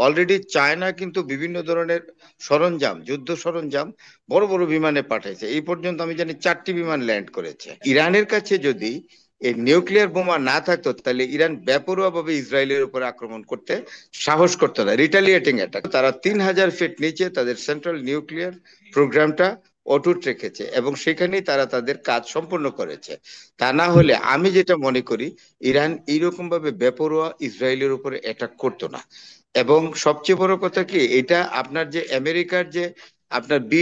Already China কিন্তু বিভিন্ন ধরনের সরঞ্জাম, যুদ্ধ সরঞ্জাম বড় বড় বিমানে পাঠাইছে। এই পর্যন্ত আমি জানি 4টি বিমান ল্যান্ড করেছে। ইরানের কাছে যদি এই নিউক্লিয়ার বোমা না থাকতো তাহলে ইরান বেপরোয়া ভাবে ইসরায়েলের উপর আক্রমণ করতে সাহস করতো না, রিটালিয়েটিং অ্যাটাক। তারা 3000 ফিট নিচে তাদের সেন্ট্রাল নিউক্লিয়ার প্রোগ্রামটা অটুট রেখেছে এবং সেখানেই তারা তাদের কাজ সম্পূর্ণ করেছে। তা না হলে আমি যেটা মনে করি, ইরান এইরকম ভাবে বেপরোয়া ইসরায়েলের উপরে অ্যাটাক করতো না। এবং সবচেয়ে বড় কথা কি, এটা আপনার যে আমেরিকার যে আপনার বি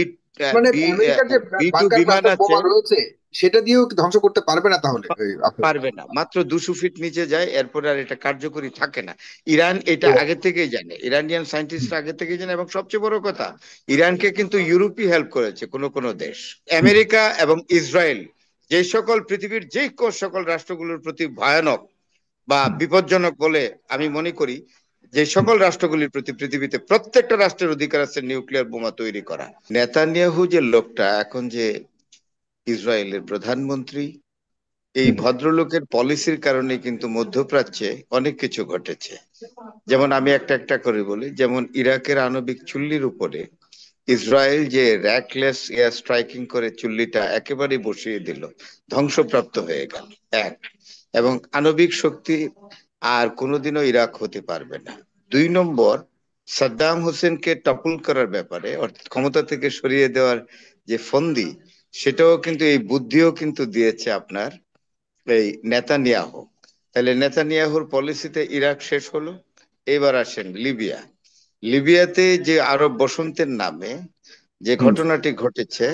মানে বি আমেরিকার যে বি টু বাংকার বিমান ক্লাস্টার আছে, বোমা রয়েছে সেটা দিয়েও কি ধ্বংস করতে পারবে না তাহলে আপনার? পারবে না। মাত্র 200 ফিট নিচে যায়, এরপরে আর এটা কার্যকরী থাকে না। ইরান এটা ও, আগে থেকেই জানে, ইরানিয়ান সায়েন্টিস্টরা আগে থেকেই জানে। এবং সবচেয়ে বড় কথা, ইরানকে কিন্তু ইউরোপই হেল্প করেছে, কোন কোন দেশ। আমেরিকা এবং ইসরায়েল যে সকল পৃথিবীর যে সকল রাষ্ট্রগুলোর প্রতি ভয়ানক বা বিপজ্জনক বলে আমি মনে করি, যে সকল রাষ্ট্রগুলির প্রতি পৃথিবীতে প্রত্যেকটা রাষ্ট্রের অধিকার আছে নিউক্লিয়ার বোমা তৈরি করা। নেতানিয়াহু যে লোকটা এখন যে ইসরায়েলের প্রধানমন্ত্রী, এই ভদ্রলোকের পলিসির কারণে কিন্তু মধ্যপ্রাচ্যে অনেক কিছু ঘটেছে। যেমন আমি একটা একটা করে বলি, যেমন ইরাকের আণবিক চুল্লির উপরে ইসরায়েল যে র্যাকলেস এয়ার স্ট্রাইকিং করে চুল্লিটা একেবারে বসিয়ে দিল, ধ্বংসপ্রাপ্ত হয়ে গেল। এক, এবং আণবিক শক্তি আর কোনোদিনও ইরাক হতে পারবে না। 2 নম্বর, সাদ্দাম হোসেনকে টপল করার ব্যাপারে, অর্থাৎ ক্ষমতা থেকে সরিয়ে দেওয়ার যে ফন্দি, সেটাও কিন্তু এই বুদ্ধিও কিন্তু দিয়েছে আপনার এই নেতানিয়াহু। তাহলে নেতানিয়াহুর পলিসিতে ইরাক শেষ হলো। এবার আসেন লিবিয়া। লিবিয়াতে যে আরব বসন্তের নামে যে ঘটনাটি ঘটেছে,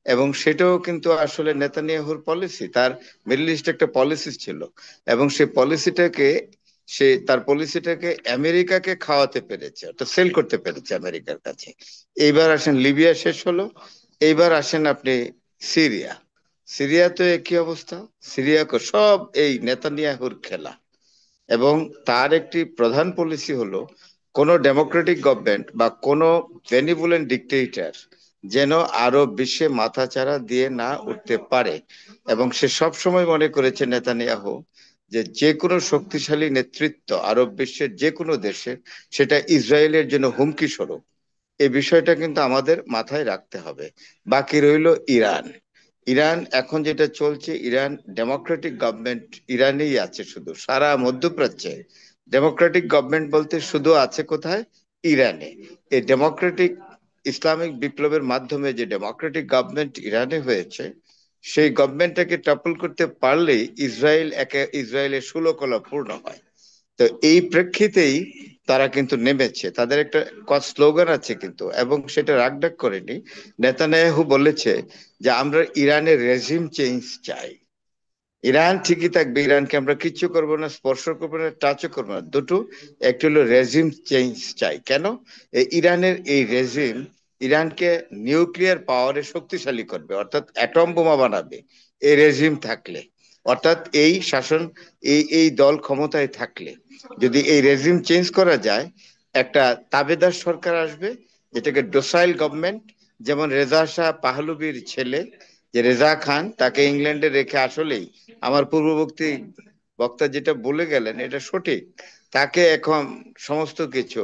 এবং সেটাও কিন্তু আসলে নেতানিয়াহুর পলিসি, তার মিডল ইস্ট একটা পলিসি ছিল। এবং সেই পলিসিটাকে, সে তার পলিসিটাকে আমেরিকাকে খাওয়াতে পেরেছে, অর্থাৎ সেল করতে পেরেছে আমেরিকার কাছে। এইবার আসেন লিবিয়া শেষ হলো। এইবার আসেন আপনি সিরিয়া। সিরিয়া তো একই অবস্থা। সিরিয়াকে সব এই নেতানিয়াহুর খেলা। এবং তার একটি প্রধান পলিসি হলো, কোন ডেমোক্রেটিক গভর্নমেন্ট বা কোন বেনিভোলেন্ট ডিক্টেটর যেন আরো বিশ্বে মাথাচাড়া দিয়ে না উঠতে পারে। এবং সে সব সময় মনে করেছে নেতানিয়াহু, যে যে কোনো শক্তিশালী নেতৃত্ব আরব বিশ্বের যে কোনো দেশে, সেটা ইসরায়েলের জন্য হুমকি স্বরূপ। এই বিষয়টা কিন্তু আমাদের মাথায় রাখতে হবে। বাকি রইল ইরান। ইরান এখন যেটা চলছে, ইরান ডেমোক্রেটিক গভর্নমেন্ট ইরানেই আছে শুধু, সারা মধ্যপ্রাচ্যে ডেমোক্রেটিক গভর্নমেন্ট বলতে শুধু আছে কোথায়? ইরানে। এই ডেমোক্রেটিক ইসলামিক বিপ্লবের মাধ্যমে যে ডেমোক্রেটিক গভর্নমেন্ট ইরানে হয়েছে, সেই গভর্নমেন্টটাকে টপল করতে পারলেই ইসরায়েলের ষোলকলা পূর্ণ হয়। তো এই প্রেক্ষিতেই তারা কিন্তু নেমেছে। তাদের একটা স্লোগান আছে কিন্তু, এবং সেটা রাগডাগ করেনি। নেতানিয়াহু বলেছে যে আমরা ইরানের রেজিম চেঞ্জ চাই। ইরান ঠিকই থাকবে, ইরানকে আমরা কিচ্ছু করবো না, স্পর্শ করবো না, টাচও করবো না, দুটো। একটা হলো রেজিম চেঞ্জ চাই। কেন? ইরানের এই রেজিম ইরানকে নিউক্লিয়ার পাওয়ারে শক্তিশালী করবে, অর্থাৎ অ্যাটম বোমা বানাবে এই রেজিম থাকলে। অর্থাৎ এই শাসন, এই দল ক্ষমতায় থাকলে, যদি এই রেজিম চেঞ্জ করা যায়, একটা তাবেদার সরকার আসবে, যেটাকে ডোসাইল গভর্নমেন্ট। যেমন রেজা শাহ পাহলুবির ছেলে যে রেজা খান, তাকে ইংল্যান্ডে রেখে আসলেই আমার পূর্ববর্তী বক্তা যেটা বলে গেলেন এটা সঠিক। তাকে এখন সমস্ত কিছু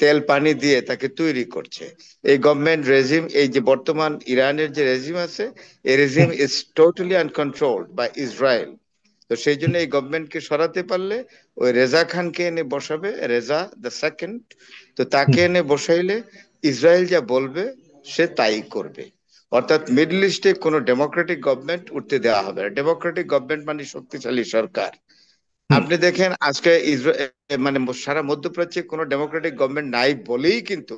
তেল পানি দিয়ে তাকে তৈরি করছে এই গভর্নমেন্ট রেজিম। এই যে বর্তমান ইরানের যে রেজিম আছে, এই regime is totally uncontrolled by Israel. তো সেই জন্য এই গভর্নমেন্টকে সরাতে পারলে ওই রেজা খানকে এনে বসাবে, রেজা দ্য সেকেন্ড। তো তাকে এনে বসাইলে ইসরায়েল যা বলবে সে তাই করবে। অর্থাৎ মিডল ইস্টে কোনো ডেমোক্রেটিক গভর্নমেন্ট উঠতে দেওয়া হবে না। ডেমোক্রেটিক গভর্নমেন্ট মানে শক্তিশালী সরকার। আপনি দেখেন আজকে মানে সারা মধ্যপ্রাচ্যে কোনো ডেমোক্রেটিক গভর্নমেন্ট নাই বলেই কিন্তু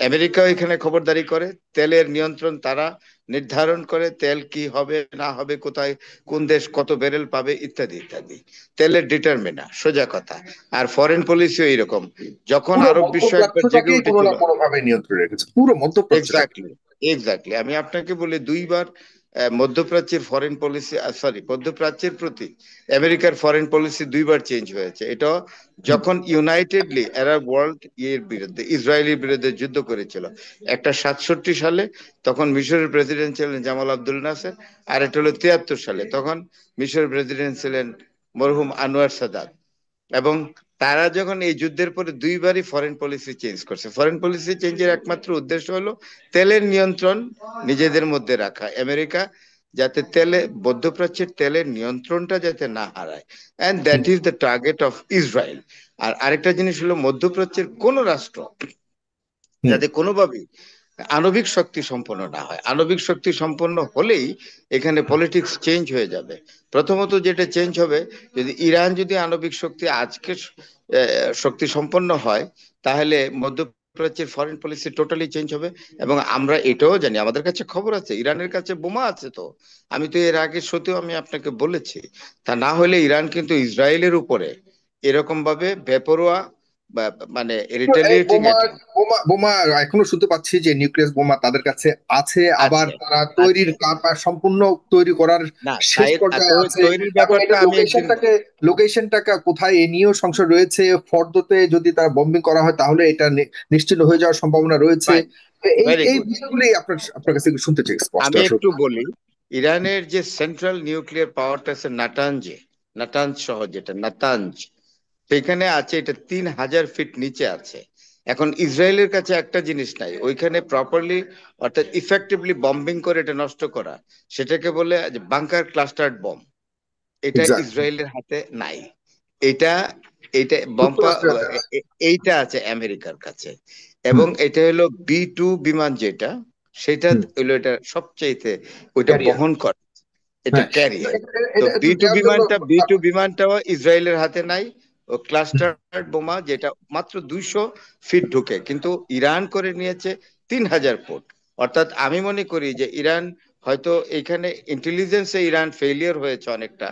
আমেরিকাও এখানে খবরদারি করে। তেলের নিয়ন্ত্রণ তারা নির্ধারণ করে, তেল কি হবে না হবে, কোথায় কোন দেশ কত ব্যারেল পাবে, ইত্যাদি ইত্যাদি। তেলের ডিটারমিনার, সোজা কথা। আর ফরেন পলিসিও এইরকম। যখন পুরো আরব বিশ্ব একবার জেগে মধ্যপ্রাচ্যটাকেই কোনো উঠেছিল, না কোনো ভাবে নিয়ন্ত্রণে রেখেছে, পুরো মধ্যপ্রাচ্যটাকে। Exactly, exactly. আমি আপনাকে বলি, দুইবার মধ্যপ্রাচ্যের ফরেন পলিসি, সরি, মধ্যপ্রাচ্যের প্রতি আমেরিকার ফরেন পলিসি দুইবার চেঞ্জ হয়েছে। এটা যখন ইউনাইটেডলি আরব ওয়ার্ল্ড এর বিরুদ্ধে, ইসরায়েলের বিরুদ্ধে যুদ্ধ করেছিল, একটা 67 সালে, তখন মিশরের প্রেসিডেন্ট ছিলেন জামাল আব্দুল নাসের। আর এটা হলো 73 সালে, তখন মিশরের প্রেসিডেন্ট ছিলেন মরহুম আনোয়ার সাদাত। এবং তারা যখন এই যুদ্ধের পরে দুইবারই ফরেন পলিসি চেঞ্জ করছে, ফরেন পলিসি চেঞ্জের একমাত্র উদ্দেশ্য হলো তেলের নিয়ন্ত্রণ নিজেদের মধ্যে রাখা, আমেরিকা যাতে মধ্যপ্রাচ্যের তেলের নিয়ন্ত্রণটা যাতে না হারায়, and that is the target of Israel. আর আরেকটা জিনিস হলো মধ্যপ্রাচ্যের কোন রাষ্ট্র যাতে কোনোভাবেই আণবিক শক্তি সম্পন্ন না হয়। আণবিক শক্তি সম্পন্ন হলেই এখানে পলিটিক্স চেঞ্জ হয়ে যাবে। প্রথমত যেটা চেঞ্জ হবে, যদি ইরান যদি আণবিক শক্তি আজকে শক্তি সম্পন্ন হয়, তাহলে মধ্যপ্রাচ্যের ফরেন পলিসি টোটালি চেঞ্জ হবে। এবং আমরা এটাও জানি, আমাদের কাছে খবর আছে ইরানের কাছে বোমা আছে। তো আমি তো এর আগে সত্যিও আমি আপনাকে বলেছি, তা না হলে ইরান কিন্তু ইসরায়েলের উপরে এরকম ভাবে বেপরোয়া মানে এই রিটালিয়েটিং বোমা অ্যাটাক বোমা বোমা এখনো শুনতে পাচ্ছি যে নিউক্লিয়াস বোমা তাদের কাছে আছে, আবার আছে। তারা তৈরির আছে সম্পূর্ণ তৈরি করার না, শেষ তাই পর্যায়ে আছে। তৈরির এবং ব্যাপারটা এটা আমি একদিন লোকেশনটাকে কোথায় এ নিয়েও সংশয় রয়েছে। ফর্দোতে যদি তারা বম্বিং করা হয় তাহলে এটা নিশ্চিন্ন হয়ে যাওয়ার সম্ভাবনা রয়েছে। ফাইন, এই ভেরি এই গুড। বিষয়গুলি আপনার আপনার কাছে একটু শুনতে চাই স্পষ্ট আমি আসলে। একটু বলি, ইরানের যে সেন্ট্রাল নিউক্লিয়ার পাওয়ারটা আছে নাটানজে, নাটানজ শহর যেটা নাতানজ, সেখানে আছে, এটা 3,000 ফিট নিচে আছে। এখন ইসরায়েলের কাছে একটা জিনিস নাই ওইখানে প্রপারলি, অর্থাৎ ইফেক্টিভলি বম্বিং করে এটা নষ্ট করা, সেটাকে বলে বাংকার ক্লাস্টার্ড বম। এটা এক্স্যাক্টলি। ইসরায়েলের হাতে নাই। এটা এটা বম্পা যুক্তরাষ্ট্রের হাতে আছে। এইটা আছে আমেরিকার কাছে। হুম এবং এটা হলো B2 বিমান যেটা, সেটা হুম। হলো এটা সবচাইতে ওইটা ক্যারিয়ার। বহন করে, এটা হ্যাঁ, ক্যারিয়ার। তো এটা বি একটু টু দেওয়ার জন্য বিমানটা বি টু বিমানটাও ইসরায়েলের হাতে নাই। ও ক্লাস্টার বোমা যেটা মাত্র 200 ফিট ঢুকে, কিন্তু ইরান করে নিয়েছে 3,000 ফুট। অর্থাৎ আমি মনে করি যে ইরান হয়তো এখানে ইন্টেলিজেন্সে ইরান ফেলিয়ার হয়েছে অনেকটা,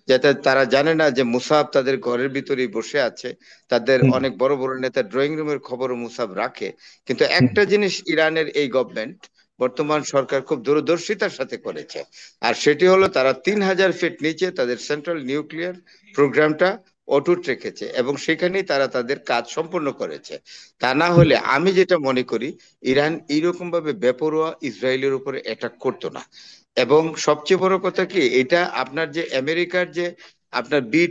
যাতে তারা জানে না যে মুসাব তাদের ঘরের ভিতরেই বসে আছে। তাদের হুম অনেক বড় বড় নেতা ড্রয়িং রুমের খবরও মুসাব রাখে। কিন্তু হুম একটা জিনিস ইরানের এই গভর্নমেন্ট, বর্তমান সরকার খুব দূরদর্শিতার সাথে করেছে, আর সেটি হলো তারা 3,000 ফিট নিচে তাদের সেন্ট্রাল নিউক্লিয়ার প্রোগ্রামটা অটুট রেখেছে এবং সেখানেই তারা তাদের কাজ সম্পন্ন করেছে। তা না হলে আমি যেটা মনে করি, ইরান এইরকম ভাবে বেপরোয়া ইসরায়েলের উপরে অ্যাটাক করতো না। এবং সবচেয়ে বড় কথা কি, এটা আপনার যে আমেরিকার যে আপনার বি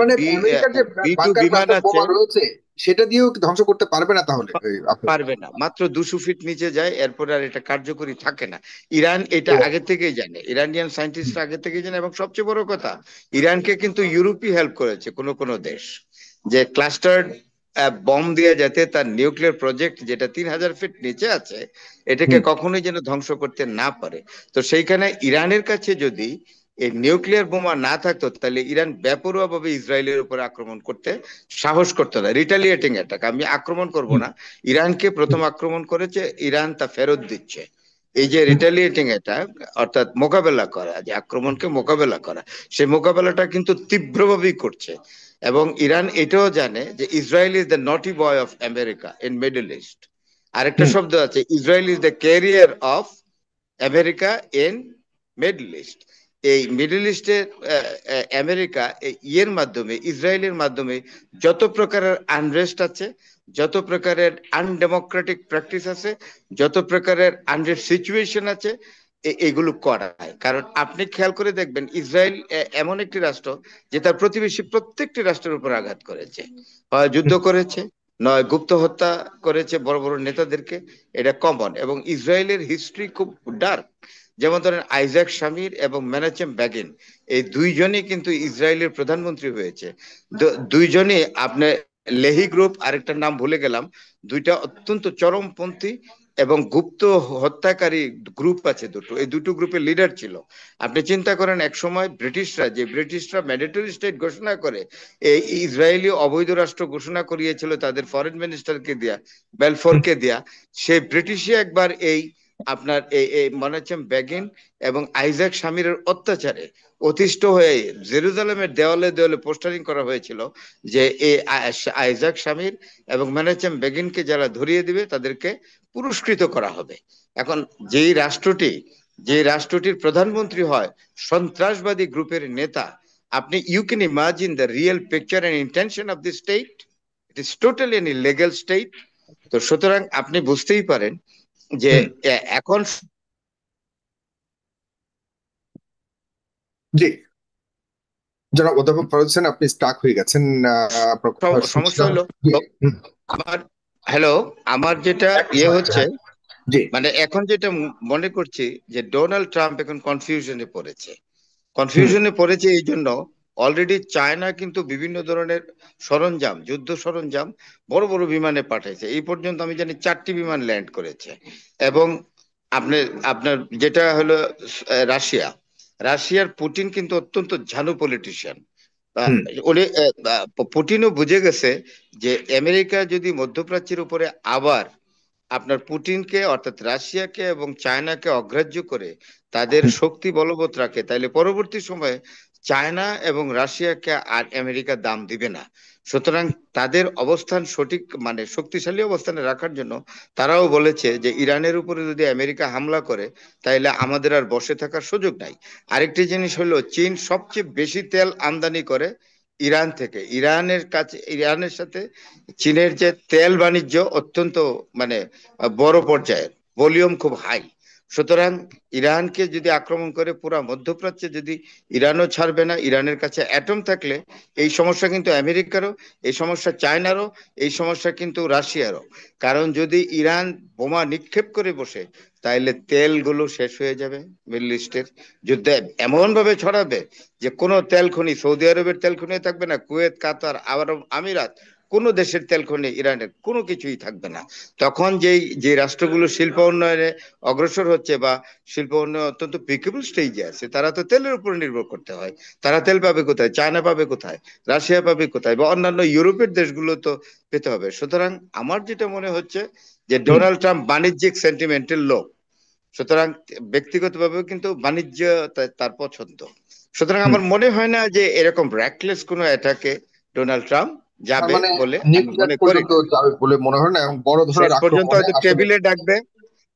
মানে বি আমেরিকার যে B2 বাংকার বিমান ক্লাস্টার আছে, বোমা রয়েছে সেটা দিয়েও কি ধ্বংস করতে পারবে না তাহলে আপনার? পারবে না। মাত্র 200 ফিট নিচে যায়, এরপরে আর এটা কার্যকরী থাকে না। ইরান এটা ও, আগে থেকেই জানে, ইরানিয়ান সায়েন্টিস্ট আগে থেকেই জানে। এবং সবচেয়ে বড় কথা, ইরানকে কিন্তু ইউরোপই হেল্প করেছে কোন কোন দেশ, যে ক্লাস্টার্ড বম দিয়ে যাতে তার নিউক্লিয়ার প্রজেক্ট যেটা 3,000 ফিট নিচে আছে, এটাকে হুম কখনোই যেন ধ্বংস করতে না পারে। তো সেইখানে ইরানের কাছে যদি এই নিউক্লিয়ার বোমা না থাকতো, তাহলে ইরান বেপরোয়া ভাবে ইসরায়েলের উপর আক্রমণ করতে সাহস করতো না। রিটালিয়েটিং অ্যাটাক, আমি আক্রমণ করব হুম না, ইরানকে হুম প্রথম আক্রমণ করেছে, ইরান তা ফেরত দিচ্ছে। এই যে হুম রিটালিয়েটিং অ্যাটাক, অর্থাৎ মোকাবেলা করা, যে আক্রমণকে মোকাবেলা করা, সেই মোকাবেলাটা কিন্তু তীব্রভাবেই করছে। এবং ইরান এটাও জানে যে ইসরায়েল ইজ দ্য নটি boy of America in middle east. আরেকটা হুম শব্দ আছে, Israel is the career of America in middle east. এই মিডল ইস্টের আমেরিকা ইয়ের মাধ্যমে, ইসরায়েলের মাধ্যমে যত প্রকারের আনরেস্ট আছে, যত প্রকারের আনডেমোক্রেটিক প্র্যাকটিস আছে, যত প্রকারের আনরেস্ট সিচুয়েশন আছে, এগুলো করায়। কারণ আপনি খেয়াল করে দেখবেন, ইসরায়েল এমন একটি রাষ্ট্র যে তার প্রতিবেশী প্রত্যেকটি রাষ্ট্রের উপর আঘাত করেছে, হয় যুদ্ধ হুম করেছে, নয় গুপ্ত হত্যা করেছে বড় বড় নেতাদেরকে। এটা কমন। এবং ইসরায়েলের হিস্ট্রি খুব ডার্ক। যেমন ধরেন আইজাক শামির এবং মেনাচেম বেগিন, এই দুইজনই কিন্তু ইসরায়েলের প্রধানমন্ত্রী হয়েছে। দুইজনই আপনার লেহি গ্রুপ, আরেকটার নাম ভুলে গেলাম, দুইটা অত্যন্ত চরমপন্থী এবং গুপ্ত হত্যাকারী গ্রুপ আছে দুটো, এই দুটো গ্রুপের লিডার ছিল। আপনি চিন্তা করেন, এক সময় ব্রিটিশরা ম্যান্ডেটরি স্টেট ঘোষণা করে এই ইসরায়েলি অবৈধ রাষ্ট্র ঘোষণা করিয়েছিল তাদের ফরেন মিনিস্টারকে দিয়া, হুম বেলফোরকে দিয়া। সে ব্রিটিশই একবার এই আপনার এই মনাচেম বেগিন এবং আইজাক শামিরের অত্যাচারে অতিষ্ঠ হয়ে জেরুজালেমের দেওয়ালে দেওয়ালে পোস্টারিং করা হয়েছিল যে এই আইজাক শামির এবং মেনাচেম বেগিনকে যারা ধরিয়ে দিবে তাদেরকে পুরস্কৃত করা হবে। এখন যেই রাষ্ট্রটি, যে রাষ্ট্রটির প্রধানমন্ত্রী হয় সন্ত্রাসবাদী গ্রুপের নেতা, আপনি you can imagine the real picture and intention of the state. It is totally an illegal state. তো সুতরাং আপনি বুঝতেই পারেন যে হুম। এখন জি। জনাব অধ্যাপক ফরহাদ হোসেন, আপনি স্টাক হয়ে গেছেন। আপনার কথা সমস্যা শুনছিলাম। হলো জি। আমার, হ্যালো, আমার যেটা হচ্ছে, জি। মানে এখন যেটা মনে করছি যে ডোনাল্ড ট্রাম্প এখন হুম। কনফিউশনে পড়েছে এই জন্য, অলরেডি চায়না কিন্তু বিভিন্ন ধরনের সরঞ্জাম, যুদ্ধ সরঞ্জাম বড় বড় বিমানে পাঠাইছে। এই পর্যন্ত আমি জানি 4টি বিমান ল্যান্ড করেছে। এবং আপনার আপনার যেটা হলো রাশিয়া, রাশিয়ার পুতিন কিন্তু অত্যন্ত ঝানু পলিটিশিয়ান। হুম। উনি পুতিনও বুঝে গেছে যে আমেরিকা যদি মধ্যপ্রাচ্যের উপরে আবার আপনার পুতিনকে অর্থাৎ রাশিয়াকে এবং চায়নাকে অগ্রাহ্য করে তাদের হুম। শক্তি বলবৎ রাখে, তাইলে পরবর্তী সময়ে চায়না এবং রাশিয়াকে আর আমেরিকা দাম দিবে না। সুতরাং তাদের অবস্থান সঠিক, মানে শক্তিশালী অবস্থানে রাখার জন্য তারাও বলেছে যে ইরানের উপরে যদি আমেরিকা হামলা করে তাইলে আমাদের আর বসে থাকার সুযোগ নাই। আরেকটি জিনিস হলো, চীন সবচেয়ে বেশি তেল আমদানি করে ইরান থেকে। ইরানের সাথে চীনের যে তেল বাণিজ্য অত্যন্ত, মানে বড় পর্যায়ের, ভলিউম খুব হাই। সুতরাং ইরানকে যদি আক্রমণ করে পুরো মধ্যপ্রাচ্যে, যদি ইরানও ছাড়বে না, ইরানের কাছে অ্যাটম থাকলে এই সমস্যা কিন্তু আমেরিকারও, এই সমস্যা চায়নারও, এই সমস্যা কিন্তু রাশিয়ারও। কারণ যদি ইরান বোমা নিক্ষেপ করে বসে তাইলে তেলগুলো শেষ হয়ে যাবে। মিডল ইস্টের যুদ্ধে এমন ভাবে ছড়াবে যে কোনো তেল খনি, সৌদি আরবের তেল খনি থাকবে না, কুয়েত, কাতার, আরব আমিরাত, কোনো দেশের তেল খনি, ইরানের কোনো কিছুই থাকবে না। তখন যে রাষ্ট্রগুলো শিল্প উন্নয়নে অগ্রসর হচ্ছে বা শিল্প উন্নয়ন অত্যন্ত পিকেবল স্টেজে আছে, তারা তো তেলের উপর নির্ভর করতে হয়। তারা তেল পাবে কোথায়? চায়না পাবে কোথায়? রাশিয়া পাবে কোথায়? বা অন্যান্য ইউরোপের দেশগুলো তো পেতে হবে। সুতরাং আমার যেটা মনে হচ্ছে যে হুম। ডোনাল্ড ট্রাম্প বাণিজ্যিক সেন্টিমেন্টের লোক, সুতরাং ব্যক্তিগতভাবেও কিন্তু বাণিজ্য তার পছন্দ। সুতরাং হুম। আমার মনে হয় না যে এরকম র্যাকলেস কোনো অ্যাটাকে ডোনাল্ড ট্রাম্প তার যাবে মানে বলে আমি নিউক্লিয়ার মনে করি পর্যন্ত না। যাবে বলে মনে হয় না, এবং বড় শেষ ধরনের পর্যন্ত আক্রমণে হয়তো আসলে। টেবিলে ডাকবে।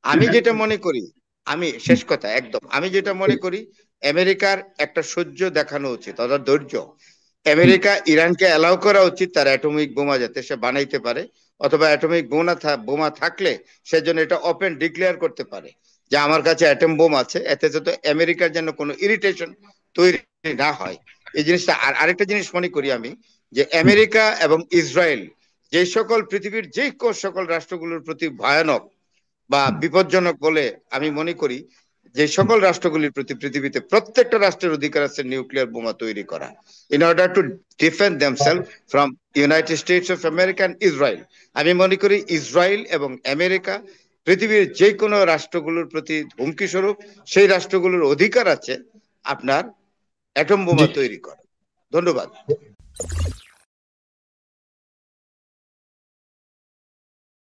আমি যেটা মনে করি, আমি হুম। শেষ কথা একদম, আমি যেটা মনে করি আমেরিকার একটা সহ্য দেখানো উচিত, অর্থাৎ ধৈর্য। হুম। আমেরিকা ইরানকে অ্যালাউ করা উচিত তার অ্যাটমিক বোমা যাতে সে বানাইতে পারে, অথবা অ্যাটমিক বোমা থাকলে সেজন্য এটা ওপেন ডিক্লেয়ার করতে পারে যে আমার কাছে অ্যাটম বোম আছে, এতে যত আমেরিকার যেন কোনো ইরিটেশন তৈরি না হয়। এই জিনিসটা। আর আরেকটা জিনিস মনে করি আমি, যে হুম। আমেরিকা এবং ইসরায়েল যে সকল পৃথিবীর যে সকল রাষ্ট্রগুলোর প্রতি ভয়ানক বা হুম। বিপজ্জনক বলে আমি মনে করি, যে হুম। সকল রাষ্ট্রগুলির প্রতি পৃথিবীতে প্রত্যেকটা রাষ্ট্রের অধিকার আছে নিউক্লিয়ার বোমা তৈরি করা, in order to defend themselves from United States of America and Israel. আমি মনে করি ইসরায়েল এবং আমেরিকা পৃথিবীর যে কোনো রাষ্ট্রগুলোর প্রতি হুমকি স্বরূপ, সেই রাষ্ট্রগুলোর অধিকার আছে আপনার অ্যাটম জি। বোমা তৈরি করা। ধন্যবাদ।